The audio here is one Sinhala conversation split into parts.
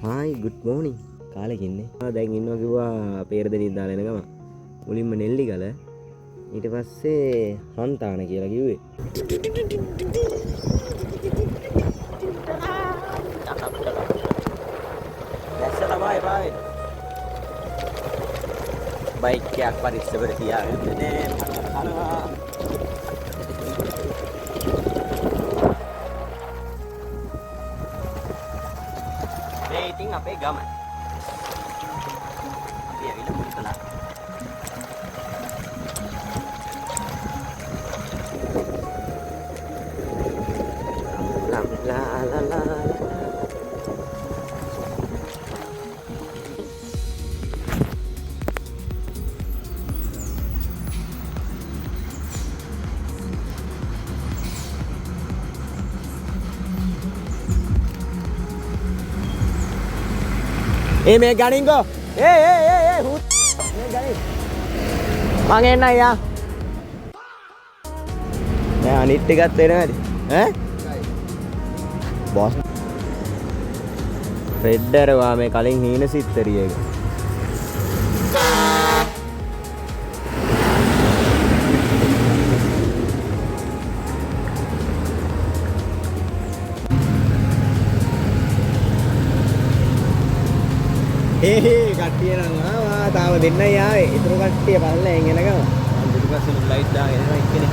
හායි good morning කාලෙක ඉන්නේ. දැන් ඉන්නවා කිව්වා පෙරදෙනින් දාලා එන ගම. මුලින්ම නෙල්ලිගල ඊට පස්සේ හන්තාන කියලා කිව්වේ. දැස්ස තමයි බයි. බයික් එකක් පරිස්සමට තියාගන්න නේ. අනවා. මේ ඉතින් අපේ ගම. අපි ඇවිල්ලා මුලිකලා. මේ ගණින්කෝ හුත් මේ ගණින් මං එන්න අයියා දැන් අනිත් එකත් එනවද ඈ බොස් රෙඩ්ඩරවා මේ කලින් හීන සිත්තරිය එක කට්ටිය නම් ආවා තාම දෙන්නයි ආවේ. ඊටු කට්ටිය බලලා එන් එනකම. මම පිටිපස්සෙන් ලයිට් දාගෙන එනවා එක්කනේ.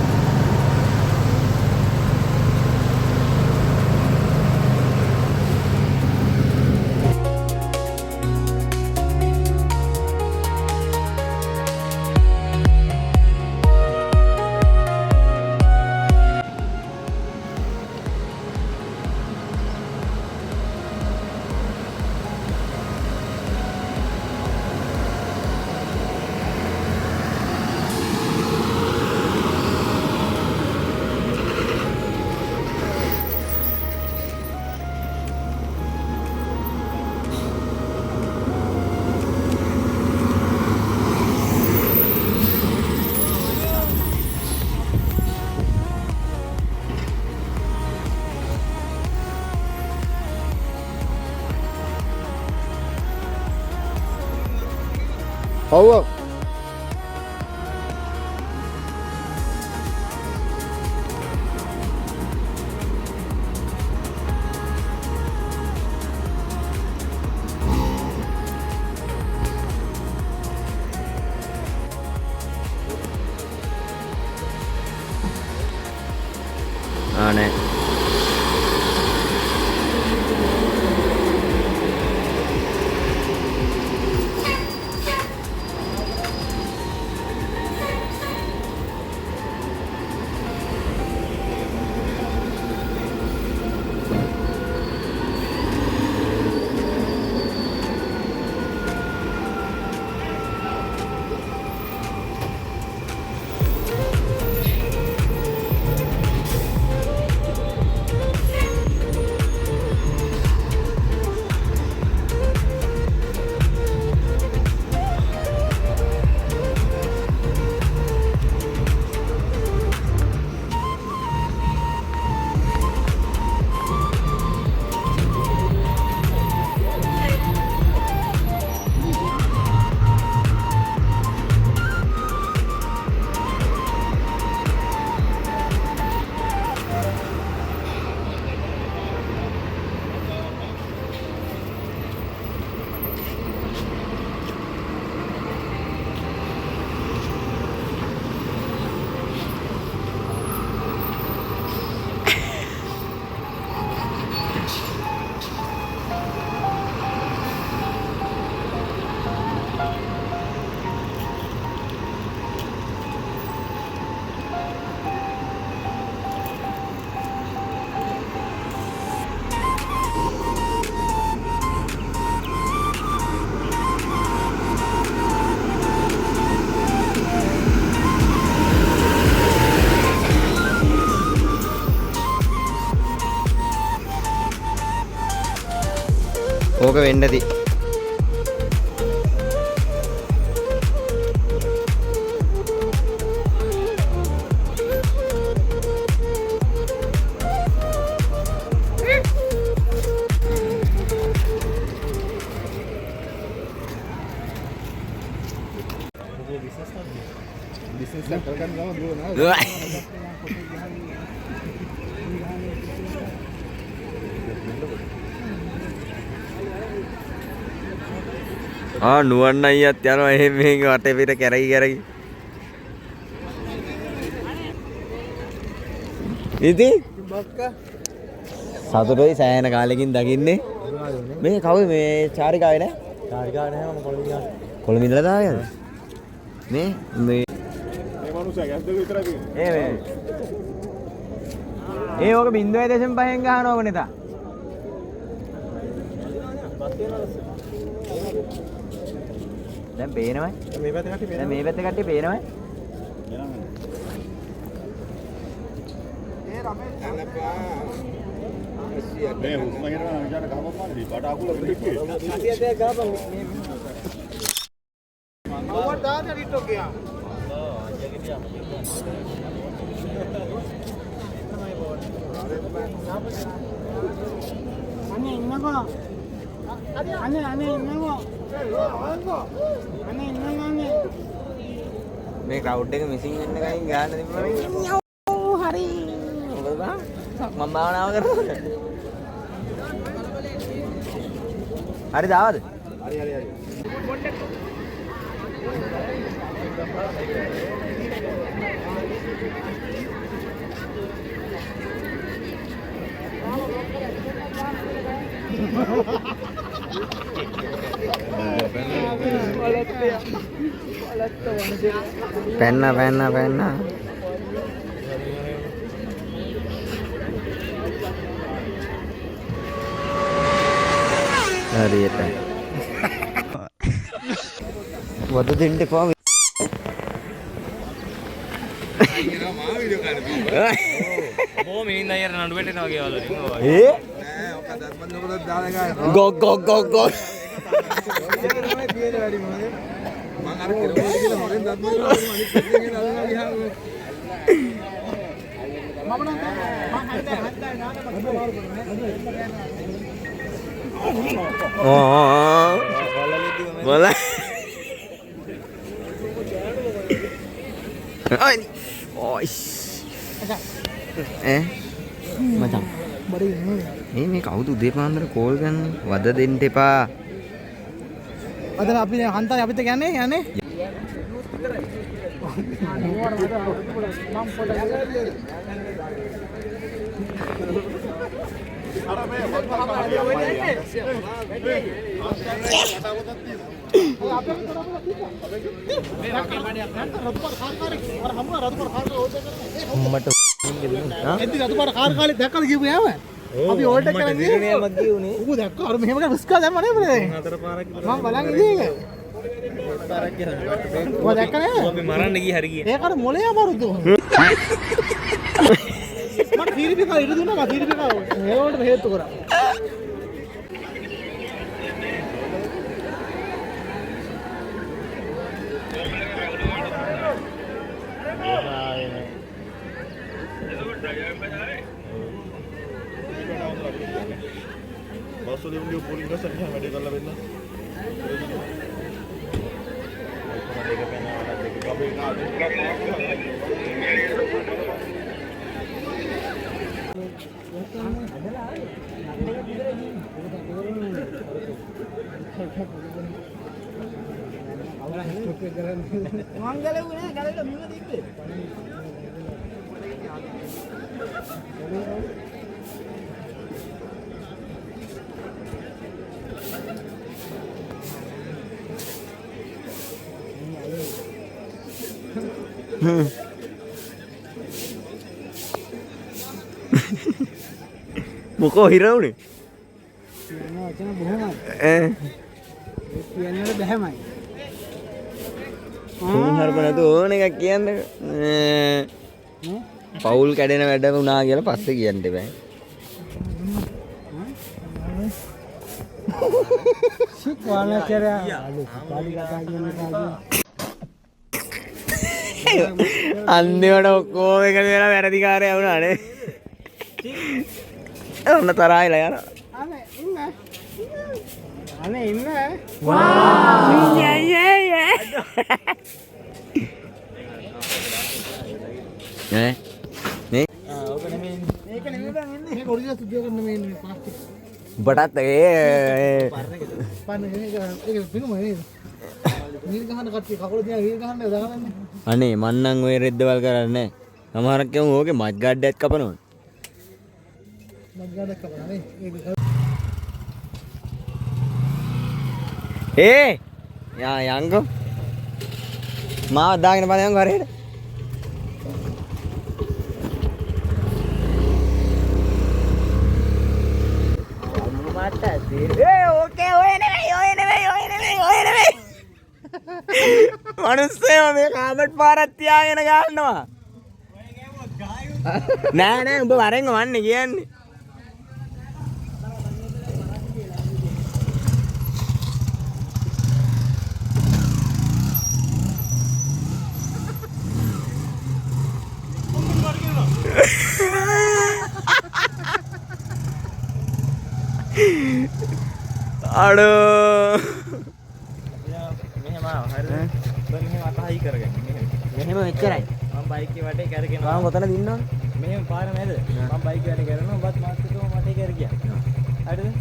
ඔව් ආනේ ඕක වෙන්න ඇති. බිස්නස් එකක් කරගන්න ගම දුවනවා. නුවන් අයියත් යනවා එහෙම මෙහෙම වටේ පිට කැරකි. ඉතින් සතුටුයි සෑහෙන කාලෙකින් දකින්නේ. මේ කවුද මේ චාරිකාවේ නෑ? චාරිකාවේ නෑ මම කොළඹ ඉඳලා දාගෙන. මේ මනුස්සයා ගැස් දෙක විතරයි තියෙන්නේ. ඕක 0.5න් ගහන ඕක නෙතා. දැන් පේනවයි. මේ පැත්තේ කට්ටිය දැන් මේ පැත්තේ කට්ටිය පේනවයි. මේ හුස්ම හිරවන විචාර ගහපම් මානේ බඩ අකුල පිටිකේ. කටිය දෙක ගහපම් මේ. මම දාන්න රිටෝ ගියා. අනේ ඉන්නකෝ. අනේ ඉන්නකෝ. අනේ ඉන්නකෝ. මේ ක්‍රවුඩ් එක මිසින් වෙන්න ගයින් ගාන්න තිබුණා. හරි. මොකද බා? මම භාවනාව කරනවා. හරි දාවද? හරි. penna හරියට වද දෙන්න එපා බොහොම ඉන්න අයර නඩුවට එනවා කියලා වලින් ඔය. ඒ නෑ ඔක දත්මන් නොකලත් දාලා ගන්න. ගො තියෙන වැඩි මොකද? මම අර කෙරුවා කියලා හොරෙන් දත්මන් වල අනිත් පැත්තෙන් ගෙන අල්ලනවා ගියාම මම නම් හද්දා बोला macam ini kau tuh dia pandar kol kan wadah dente pa අද අපි හන්තයි අපිට කියන්නේ යන්නේ අපි ඕල්ට කරන් ගියේ මම ගියුනේ ඌ දැක්කා අර මෙහෙම කරලා රිස්කා දැම්ම නේ මම හතර පාරක් මම බලන් ඉන්නේ පාරක් කියලා ඔය දැක්ක නේද අපි මරන්න ගියේ හරි ගියේ ඒක අර මොලේ අමාරුද මම තීරිපිකා ඉර දුන්නා මම තීරිපිකා හේවලට හේතු කරා බස් වලින් ගිය පොලිස් ගස්සක් ගියාම වැඩේ කරලා වෙන්න. ඒක පේනවා දෙක කපේ මංගලුනේ ගලට මුල තිබ්බේ මොකෝ හිරවුනේ කියනවා වචන බොහොමයි කියන්නට බැහැමයි හරප නැතු ඕන එකක් කියන්න පවුල් කැඩෙන වැඩ වුණා කියලා පස්සේ කියන්න බෑ අන්තිමට ඔක්කොම එකතු වෙලා වැරදිකාරයා වුණානේ ඔන්න තරහයිලා යනවා අනේ ඉන්න ඈ නේ ඕක නෙමෙයි මේක නෙමෙයි බං එන්නේ මේක ඔරිජිනල් ස්ටුඩියෝ එකක් නෙමෙයි මේ ප්ලාස්ටික් උඹටත් ඒ පන්න ඒක පිනුම නේද වීල් ගහන කට්ටිය කකුල තියන වීල් ගහන්න දාගන්නේ අනේ මන්නම් ඔය රෙද්දවල් කරන්නේ සමහරක් කියමු ඕකේ මත් ගඩඩක් කපනවා මත් ගාඩක් කපනවා නේ ඒ යා යංගෝ මාව දාගෙන බලයන් කරේට ඕකේ ඔය නෙමෙයි මනුස්සයෝ මේ කාමර් පාරක් තියාගෙන ගන්නවා නෑ උඹ වරෙන් වන්නේ කියන්නේ අඩෝ මෙහෙම ආව හරිද? බං මෙහෙම අතහයි කරගන්න. මෙහෙම එච්චරයි මම බයික් එකේ වටේ කරගෙන මම කොතනද ඉන්නවද මෙහෙම පාර නේද? මම බයික් වටේ කරනවා. ඔබත් මාත් එක්කම වටේ කර ගියා. හරිද?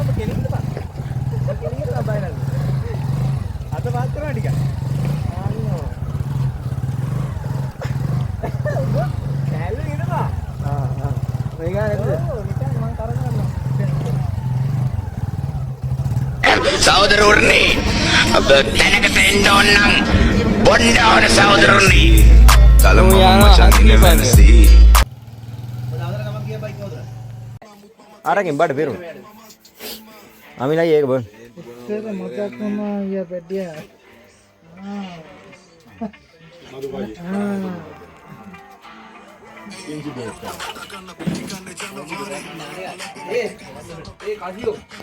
ඔබ කෙලින්ද බං? ඔබ කෙලින්ද බයිනල්? අත පාත් කරනවා ටිකක්. සහෝදරවරුනි අප දැනකට එන්න ඕන නම් බොන්න ඕන සහෝදරවරුනි කලම මචං ඉන්නේ වෙනසි අරකින් බඩ පෙරු අමිලයි ඒක බොන් ඒක මතක් වුණා ඊය පැටිය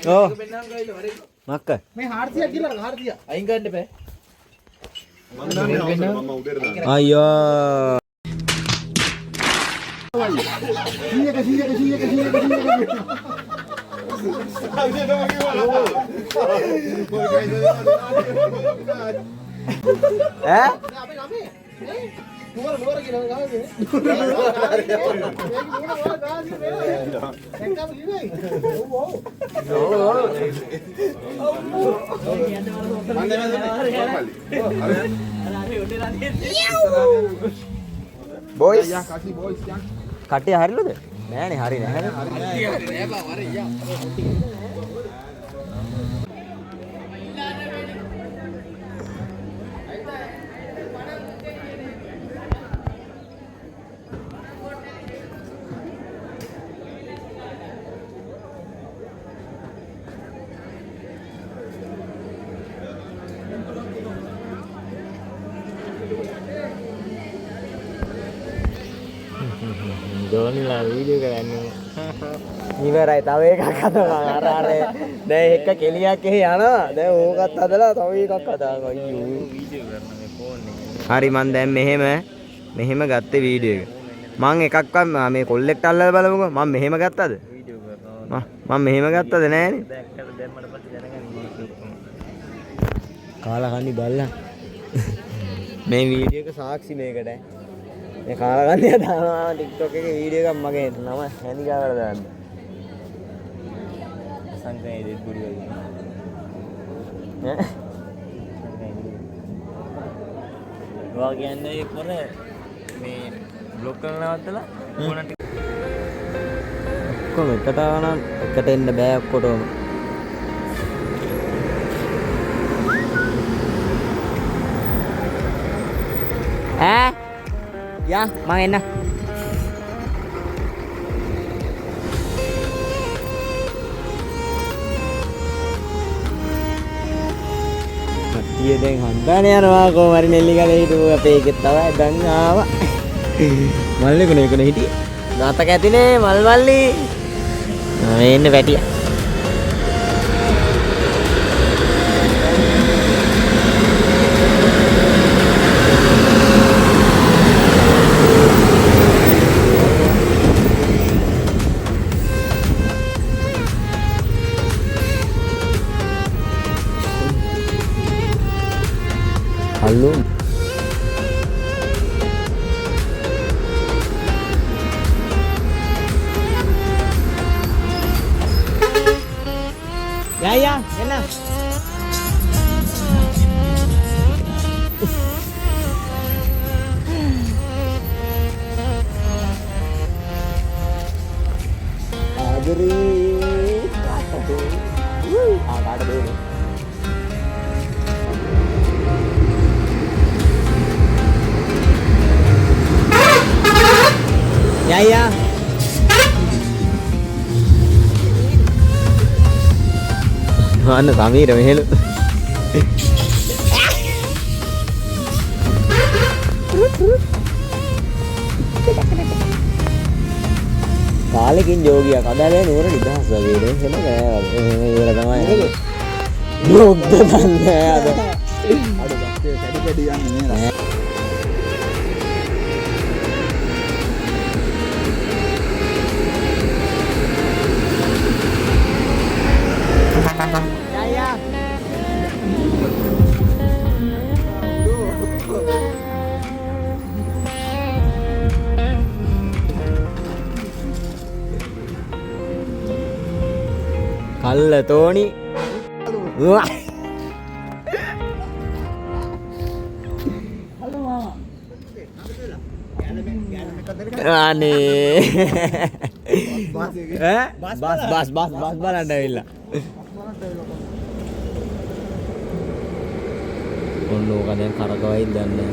ඕ මක්ක මේ 400ක් කියලා 400 අයින් ගන්න එපා. අයියෝ 100 ඈ නුවර කියලා ගාවේ බොයිස් කටේ හරිලද නෑනේ හරි නැහැ දෝනිලා වීඩියෝ කරන්නේ ඉවරයි තව එකක් හදනවා අර දැන් එක කෙලියක් එහි යනවා දැන් ඕකත් හදලා තව එකක් හදාගන්න අයියෝ වීඩියෝ කරන මේ ෆෝන් එකේ. හරි මං දැන් මෙහෙම ගත්තේ වීඩියෝ එක මං එකක්වත් මේ කොල්ලෙක්ට අල්ලලා බලමුකෝ මං මෙහෙම ගත්තද වීඩියෝ කරනවා. මං මෙහෙම ගත්තද නෑනේ දැක්කට දැම්මට පස්සේ දැනගන්න කාලා කන්නි බල්ලා මේ වීඩියෝ එක සාක්ෂි මේකට මේ කාලා කන්නිය දානවා TikTok එකේ වීඩියෝ එකක් මගේ නම හැන්දිකාවට දාන්න සංකේය දෙත් බුඩි වගේ. ඈ ඔයා කියන්නේ ඒ කොන මේ බ්ලොක් කරලා නවත්තලා ඕන ටික ඔක්කොම එකට ආවනම් එකට එන්න බෑ ඔක්කොටම ඈ යා මං එන්න කට්ටිය දැන් හන්දානේ යනවා කොහමරි නෙල්ලි ගලේ හිටපු අපේ එකෙක් තමයි දැන් ආවා මල්ලේ කොනේ හිටියේ නාතක ඇතිනේ මල් මල්ලි මේ ඉන්න වැටියා යයියා අන්න සමීර මෙහෙලු කාලෙකින් යෝගියා කඩාවේ නුවර නිදහස් වගේ නේ එන ගෑ වගේ ඉවර තමයි යෝග්ද දන්නේ අද අර බස්සේ කැඩි කැඩි යන්නේ නේද කල්ල තෝනි අනේ බස් බලන්න ඇවිල්ලා ඔන්න ඕක දැන් කරකවයි දන්නේ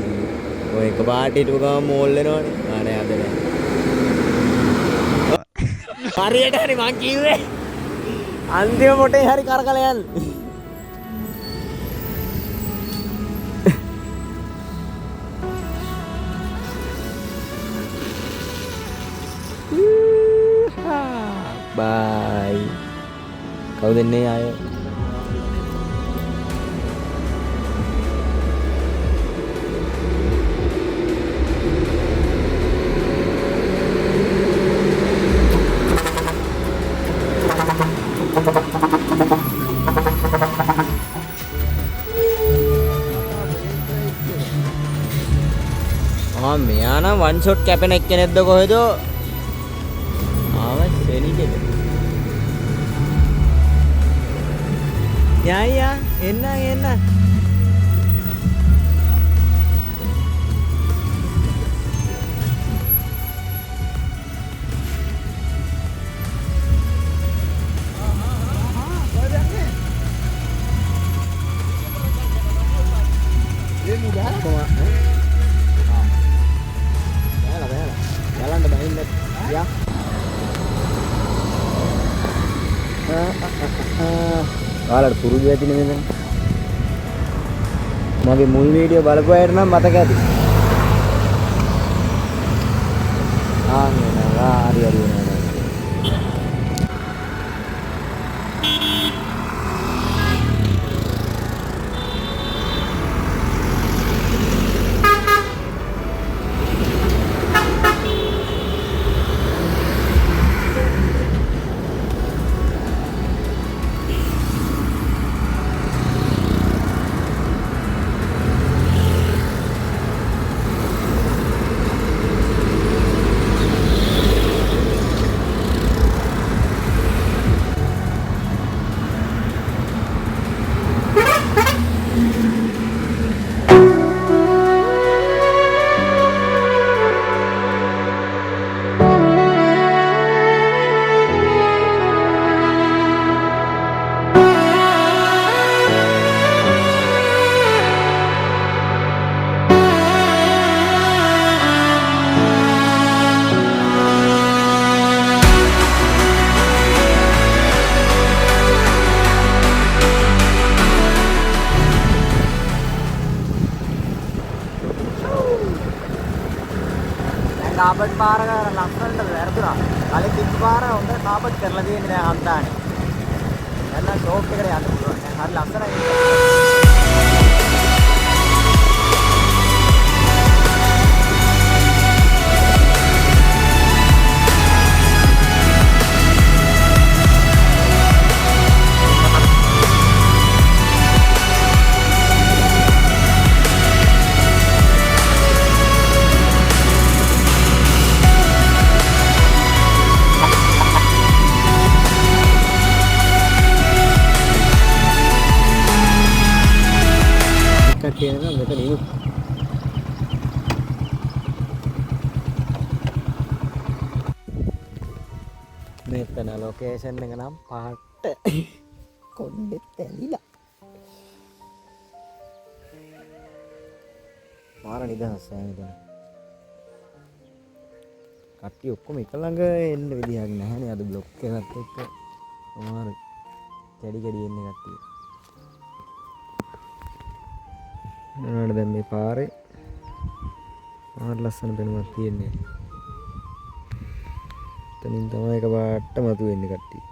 ඔය එක පාට හිටපු ගම මෝල් වෙනවනේ අනේ අද නෑ හරියට හරි මං කිව්වේ අන්තිම මොටේ හරි කරකල යන්න බයි කවුද එන්නේ ආයේ මෙයා නම් වන් ෂොට් කැපෙන එක්කෙනෙක්ද කොහෙද ආව සෙනිකෙද යයියා එන්න ඔයාලට පුරුදු ඇතිනේ මෙතන මගේ මුල් වීඩියෝ බලපු අයට නම් මතක ඇති හරි කාබට් පාර ලස්සනට වැරදුනා. කලින් තිබ්බ පාර හොඳ කාබට් කරලා තියෙන්නේ දැන් අන්තානේ. දැන් ෂෝප් එකට යන්න පුළුවන්. දැන් හරි ලස්සනයි. කියනවා මෙතන ඉමු. මෙතන ලොකේෂන් එක නම් පාට කොණ්ඩෙත් ඇලිලා. මාර නිදහස් නේද? කට්ටිය ඔක්කොම එක ළඟ එන්න විදිහක් නැහැනේ අද බ්ලොක් එකත් එක්ක අමාරු කැඩි කැඩි එන්නේ කට්ටිය. මොනවද දැන් මේ පාරේ මාර ලස්සන පෙනුමක් තියෙන්නේ. එතනින් තමයි එකපාරට මතුවෙන්නේ කට්ටිය.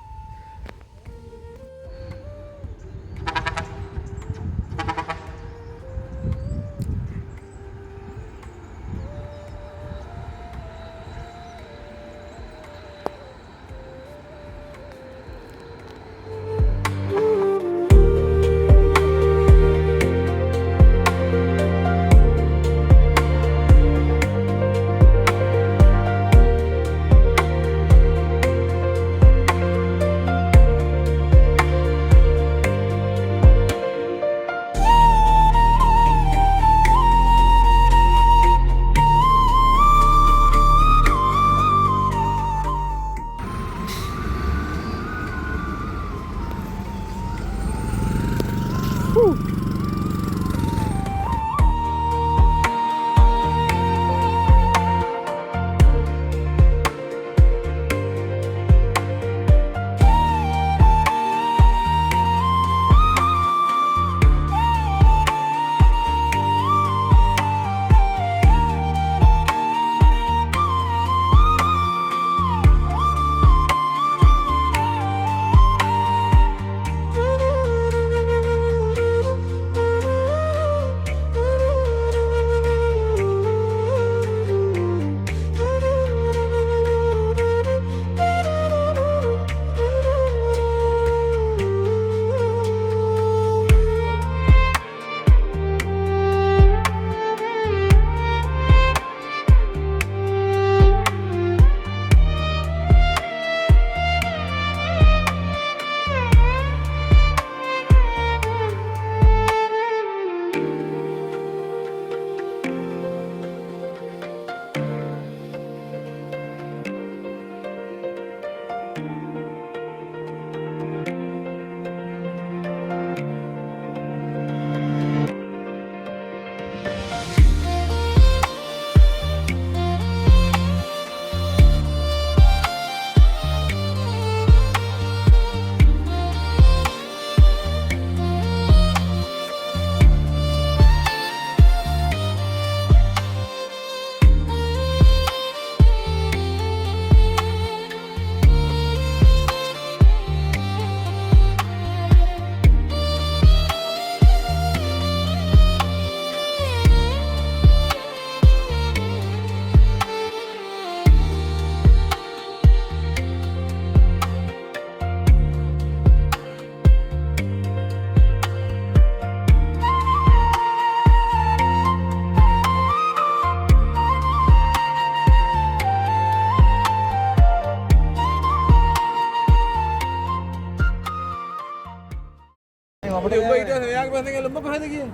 අපිට උඹ ඊට පස්සේ එයාගේ පස්සෙන් ගිහලා උඹ කොහෙද ගියේ?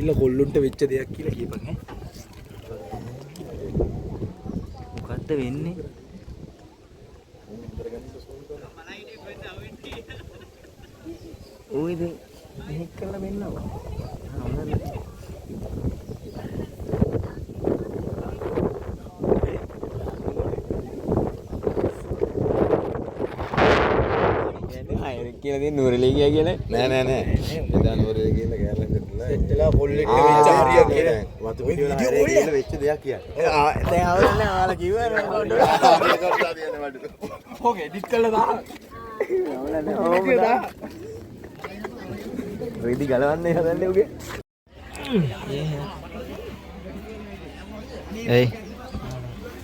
ඉල්ල කොල්ලුන්ට වෙච්ච දෙයක් කියලා කියපන් ඈ. මොකද්ද වෙන්නේ? ඔය ඉතින් මෙහෙක් කරලා වෙන්නවා. කියලා තියෙන නුවරලේ ගියා කියලා නෑ එදා නුවරේ ගිහලා කෑල්ලක් කටලා එච්චලා පොල්ලෙට වෙච්ච හරියක් කියලා වතු පිටිවල හරියට වෙච්ච දෙයක් කියන්නේ දැන් අවුලන්නේ ආලා කිව්වා නේද ඕක එඩිට් කරලා දාන්න අවුලන්නේ ඕක රීදි ගලවන්නේ හදන්නේ උගේ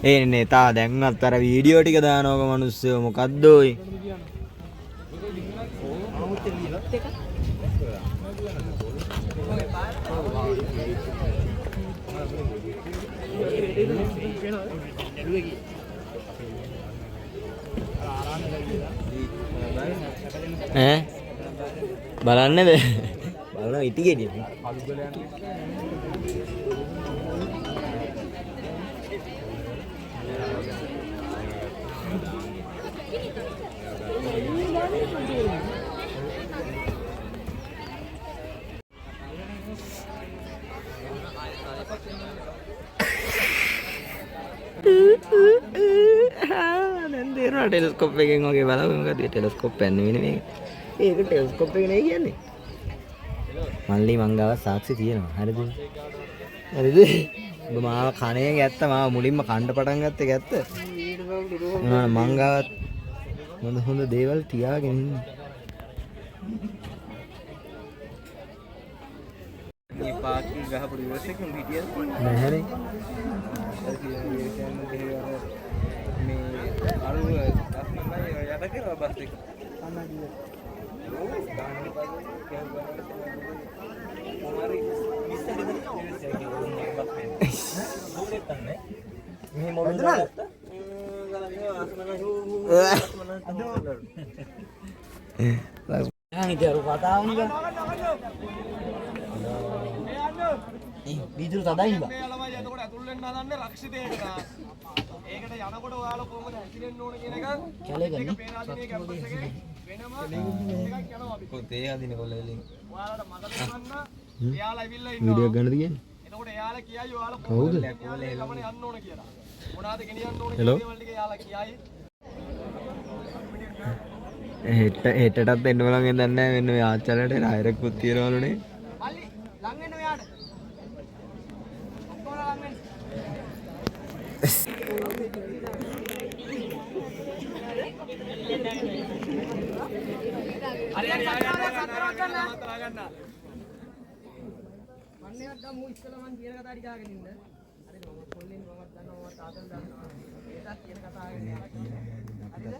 ඒ නේ තා දැන්වත් අර වීඩියෝ ටික දානවක මිනිස්සු මොකද්ද ඔයි බලන්නද බලන ඉටි ගෙඩිය ටෙලස්කෝප් එකෙන් වගේ බලමු මොකද ටෙලස්කෝප් යන්නේ මේක. ඒක ටෙලස්කෝප් එක නේ කියන්නේ. මල්ලි මංගාව සාක්ෂි තියෙනවා. හරිද? හරිද? ඔබ මාව කණේ ගැත්ත මාව මුලින්ම කණ්ඩ පටන් ගත්තේ ගැත්ත. මංගාවත් හොඳ දේවල් තියාගෙන ඉන්නේ. මේ පාකි ගහපු රිවර්ස් එකෙන් හිටියද? නැහැනේ. මේ අරු අස්මයි යට කරා බස් එක. අනගිය. මේ මොකද? විදුරු තදයි බා. මේ ළමයි එතකොට ඇතුල් වෙන්න හදන්නේ රක්ෂිතේකට. ඒකට යනකොට ඔයාලා කොහොමද ඇක්සිඩන්ට් ඕන කියන එක කැලේ ගන්නේ. පේනාදිනේ කැම්පස් එකේ වෙනම එකක් යනවා අපි. කොතේ ආදිනේ කොල්ලෙලින්. ඔයාලට මතක ගන්න. එයාලා ඇවිල්ලා ඉන්නවා. වීඩියෝ ගන්නද කියන්නේ? එතකොට එයාලා කියයි ඔයාලා කොහොමද ගමනේ යන්න ඕන කියලා. මොනවාද ගෙනියන්න ඕන කියන දේවල් ටික එයාලා කියයි. හෙටටත් එන්න බලන් දන්නේ නැහැ මෙන්න මේ ආච්චලට රායරකුත් තියනවලුනේ. මල්ලි ලං වෙන්න ඔයාට. ඔක්කොම ලං වෙන්න. හරි හරි ගන්න. මන්නේවත් ගමු ඉස්සලා මන් කියන කතාව ටික අහගෙන ඉන්න. හරි මම කොල්ලෙන් මමත් දන්නවා මම තාතල් දන්නවා. ඒකත් කියන කතාව අහගෙන යන්න. හරිද?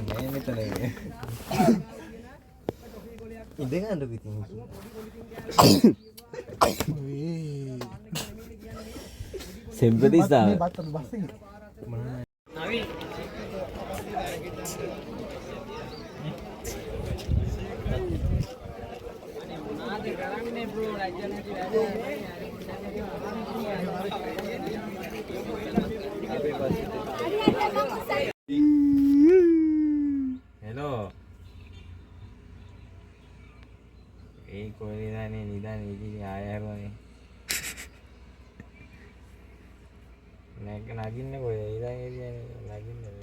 මේ මෙතන ඉඳගන්න පිටින් සෙම්පතිස්සා නවි මොනාද කරන්නේ බ්‍රෝ රජ්‍යනටි අපේ පස්සේ hello ඒ කොහේ දානේ නිදානේ ඉතින් ආය හැරුණේ නගින්නේ කොහේ ඉතින් නගින්නේ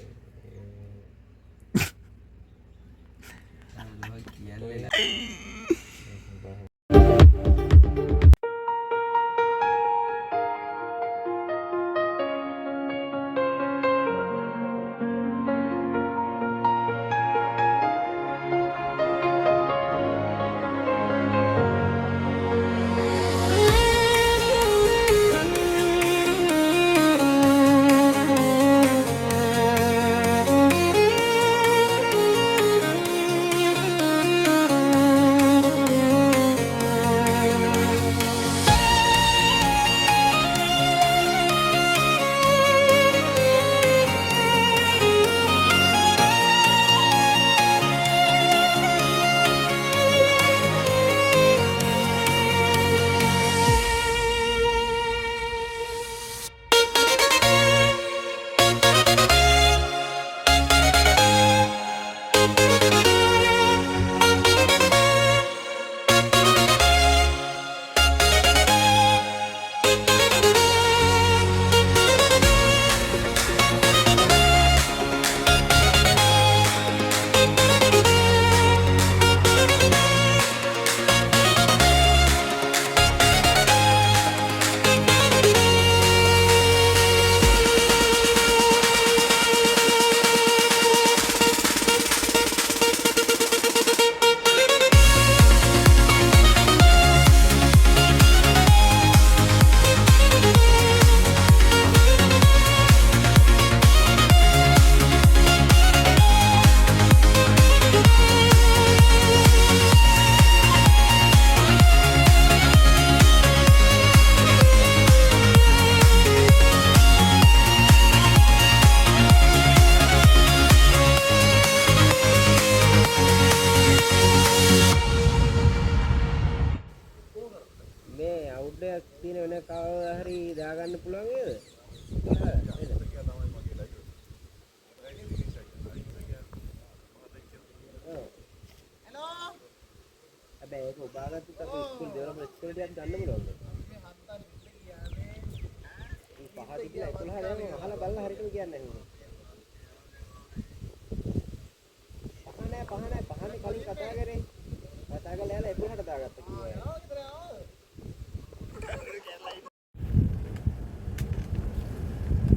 කියන්නේ පහනේ කලින් කතා කරේ. කතා කරලා එලා එපුණට දාගත්තා කිව්වා.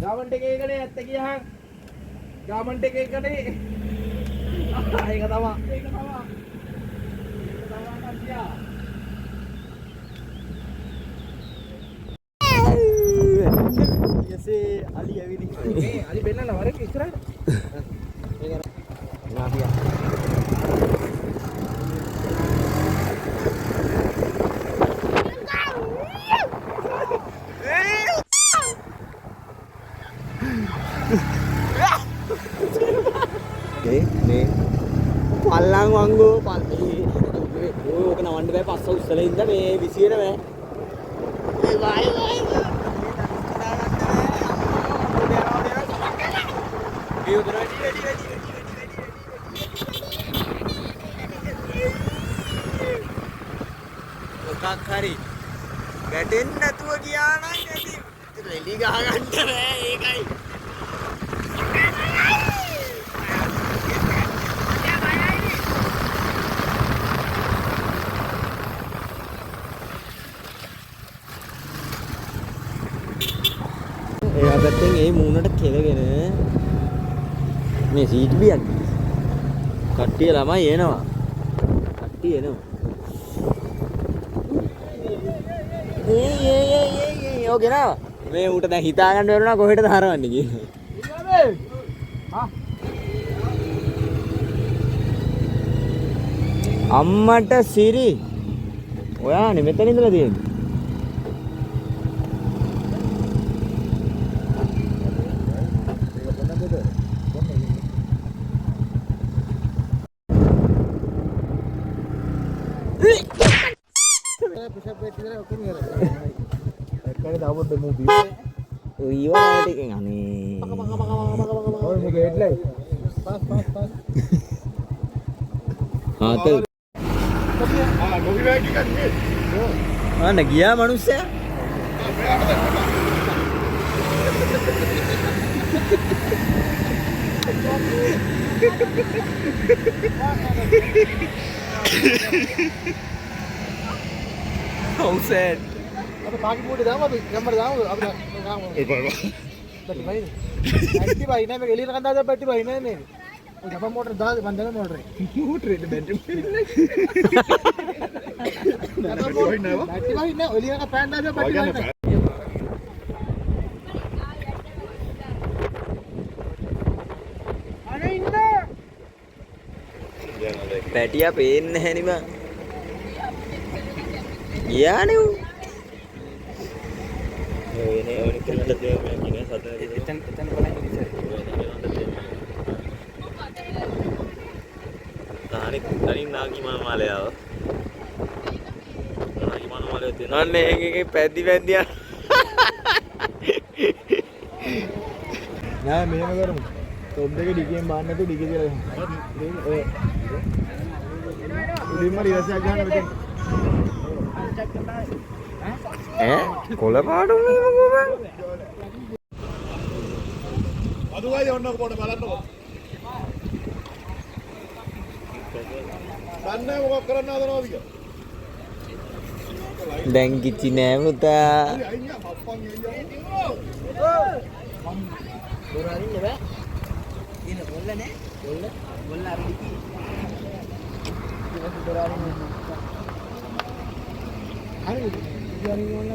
ගාමන්ට් එකේ කනේ ඇත්ත කියහන්. ගාමන්ට් එකේ කනේ. ඒක තමයි. Yese Ali ඇවිලි. මේ Ali බෙන්නන වරක ඉස්සරහට. ඒක නාපියා. මේ පල්ලන් වංගෝ පල්ලේ ඕක නවන්න බෑ පස්ස උස්සලා ඉඳ මේ විසියන බෑ ඒ වයි ඒ උදර වැඩි මොකක් හරි ගැටෙන්න නැතුව ගියා නම් ඇති රෙලි ගහ ගන්න බෑ ඒකයි ඒ පැත්තෙන් ඒ මූණට කෙලගෙන මේ සීට් බියක් කට්ටිය ළමයි එනවා කට්ටිය එනවා ඒ ඕකේ නා මේ ඌට දැන් හිතා ගන්න බැරුණා කොහෙටද හරවන්නේ කියලා අම්මට සිරි ඔයානේ මෙතන ඉඳලා තියෙන්නේ ගියා මනුස්සයා How sad. Apa pagi muda dah apa gambar dah apa kamu. Bati bhai. Bati bhai na मैं एलियर कंदा बati bhai ना ने. वो जब मोटर दा बंदे ना मोटर. मोटर ने बैटरी. बati bhai ना एलियर का पैन दा बati bhai ना. अरे इंदा. පැටියා පේන්නේ නැහැ නේ බං. ගියානේ ඌ. ඔයනේ ඔය කියලා දෙයක් මම කියන්නේ සතර එතන බලන්න ඉතින්. තනින් නාගි මනමාලේ ආව. නාගි මනමාලේ තියෙන. අනේ එකේ පැද්දි යන. නෑ මෙහෙම කරමු. තොම් දෙක ඩිගියෙන් බාන්න නැතුව ඩිගි කියලා. ඔය. උඩින්ම රිවර්සයක් ගන්න මෙතන. කොළ පාඩු මේ මොකෝ බං අදුගායි ඔන්නක පොඩ බලන්නකො දන්නේ මොකක් කරන්න හදනවද කියලා දැන් කිචි නෑ පුතා අයියා මප්පන් දොර අරින්න බෑ. ඉන්න බොල්ල නෑ. බොල්ල අරින්න. ඉතින් දොර අරින්න. හරි. ඉතින් ඕන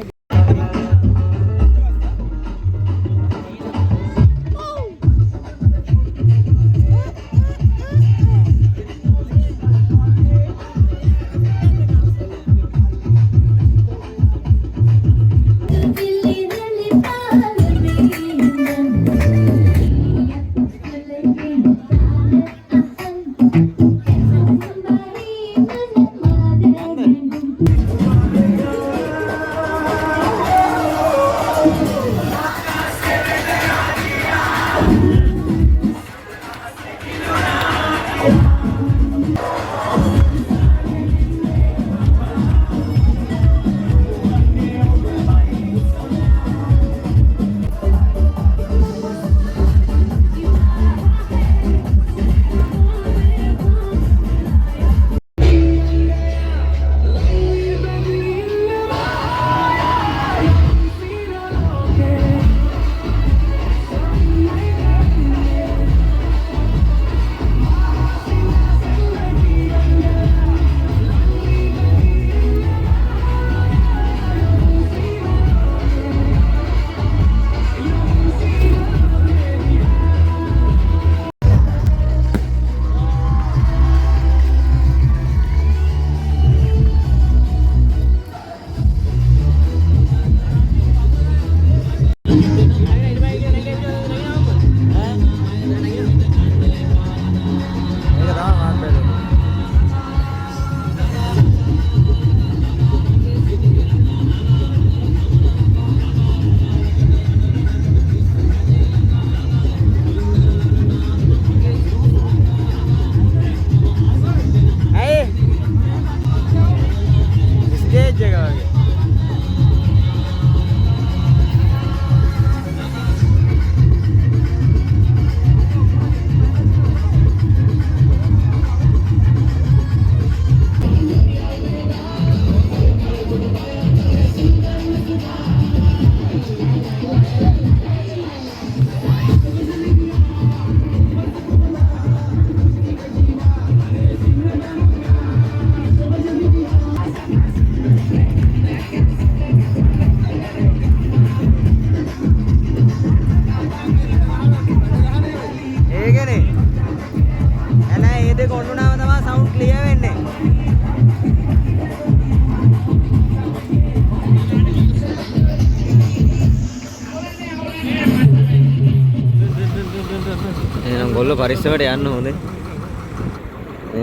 පරිස්සමට යන්න හොඳේ.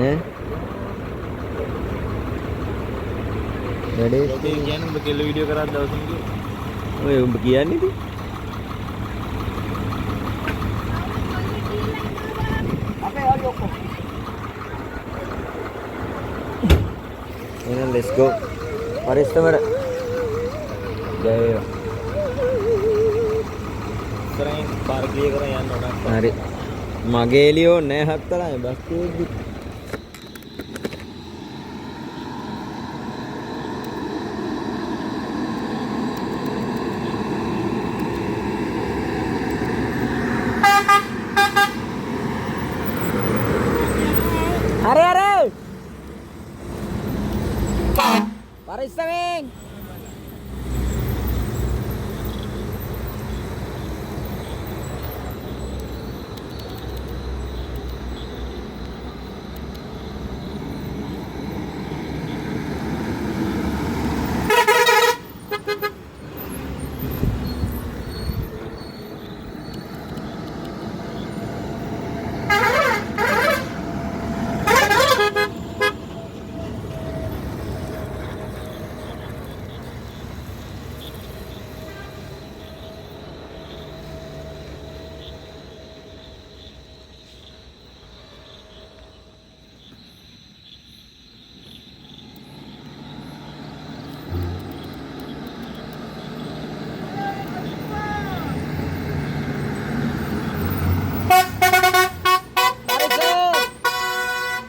ඈ වැඩේ ඔබ කියන්නේ ඔබ කෙල්ල වීඩියෝ කරා දවසක් ඔය උඹ කියන්නේ ඉතින් එහෙනම් let's go පරිස්සමට ජය වේවා. ඉස්සරහින් පාර ක්ලියර් කරන් යන්න ඕන. හරි මගේ එළියෝ නෑ හත්තරයි බස් තියෙද්දි අරේ අරේ පරිස්සමෙන්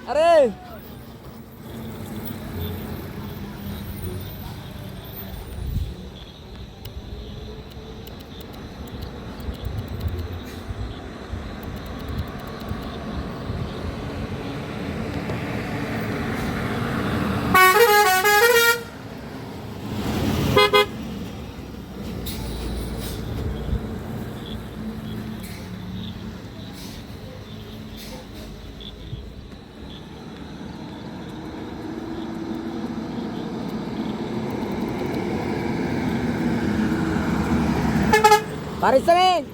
අරේ පරිස්සමෙන්